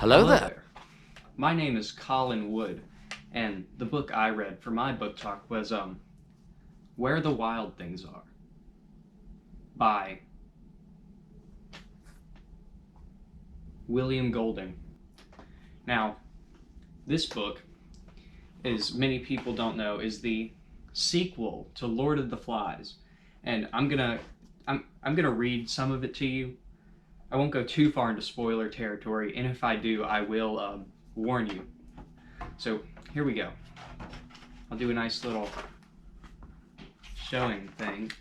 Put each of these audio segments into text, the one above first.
Hello Hello there. there. My name is Colin Wood, and the book I read for my book talk was Where the Wild Things Are by William Golding. Now, this book, as many people don't know, is the sequel to Lord of the Flies, and I'm gonna read some of it to you. I won't go too far into spoiler territory, and if I do, I will warn you. So here we go. I'll do a nice little showing thing.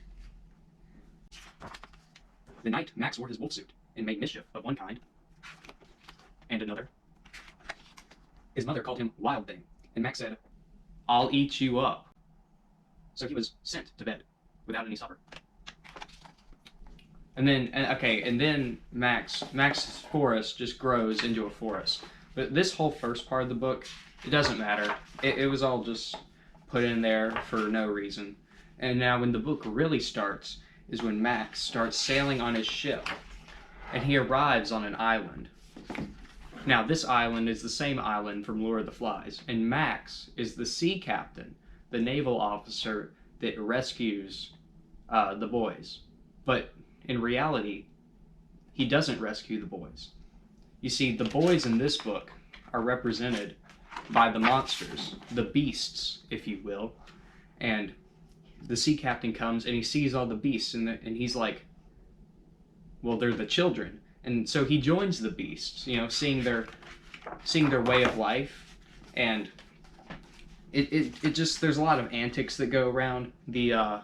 The night Max wore his wolf suit and made mischief of one kind and another, his mother called him Wild Thing, and Max said, "I'll eat you up." So he was sent to bed without any supper. And then Max's forest just grows into a forest. But this whole first part of the book, it doesn't matter. It was all just put in there for no reason. And now when the book really starts is when Max starts sailing on his ship, and he arrives on an island. Now this island is the same island from Lord of the Flies, and Max is the sea captain, the naval officer that rescues the boys. But in reality, he doesn't rescue the boys. You see, the boys in this book are represented by the monsters, the beasts, if you will. And the sea captain comes and he sees all the beasts, and he's like, well, they're the children. And so he joins the beasts, seeing their way of life. And it just, there's a lot of antics that go around. The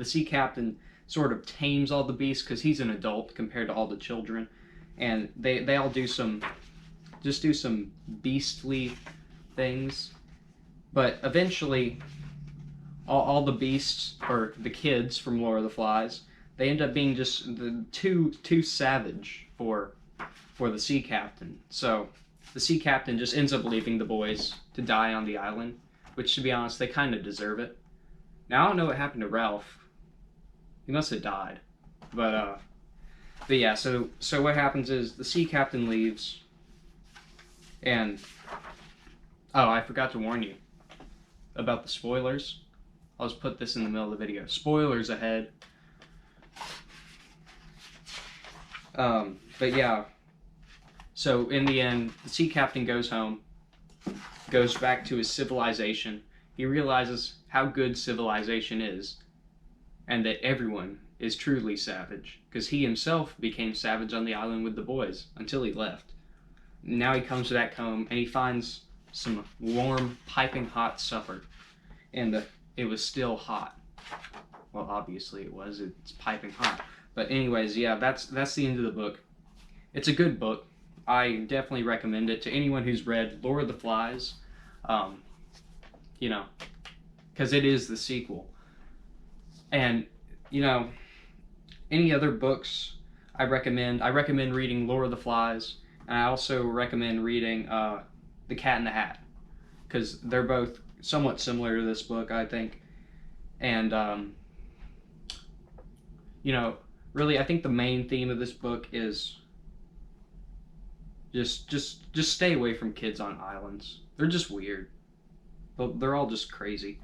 sea captain sort of tames all the beasts because he's an adult compared to all the children, and they all do some beastly things, but eventually all the beasts, or the kids from Lord of the Flies, they end up being just too savage for the sea captain. So the sea captain just ends up leaving the boys to die on the island, which, to be honest, they kind of deserve it. Now I don't know what happened to Ralph. He must have died. But yeah, so what happens is the sea captain leaves, and oh, I forgot to warn you about the spoilers. I'll just put this in the middle of the video. Spoilers ahead. But yeah, so in the end, the sea captain goes home, goes back to his civilization. He realizes how good civilization is, and that everyone is truly savage, because he himself became savage on the island with the boys until he left. Now he comes back home and he finds some warm, piping hot supper, and it was still hot. Well, obviously it was. It's piping hot. But anyways, yeah, that's the end of the book. It's a good book. I definitely recommend it to anyone who's read Lord of the Flies. Because it is the sequel. And, any other books I recommend reading Lord of the Flies, and I also recommend reading The Cat in the Hat, because they're both somewhat similar to this book, I think. And, really, I think the main theme of this book is just stay away from kids on islands. They're just weird. They're all just crazy.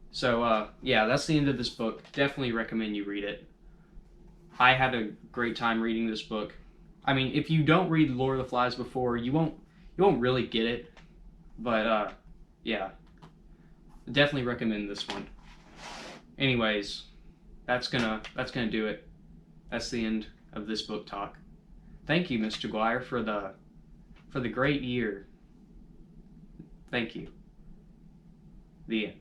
So, yeah, that's the end of this book. Definitely recommend you read it. I had a great time reading this book. I mean, if you don't read Lord of the Flies before, you won't really get it. But, yeah, definitely recommend this one. Anyways, that's gonna do it. That's the end of this book talk. Thank you, Mr. Guire, for the great year. Thank you. The end.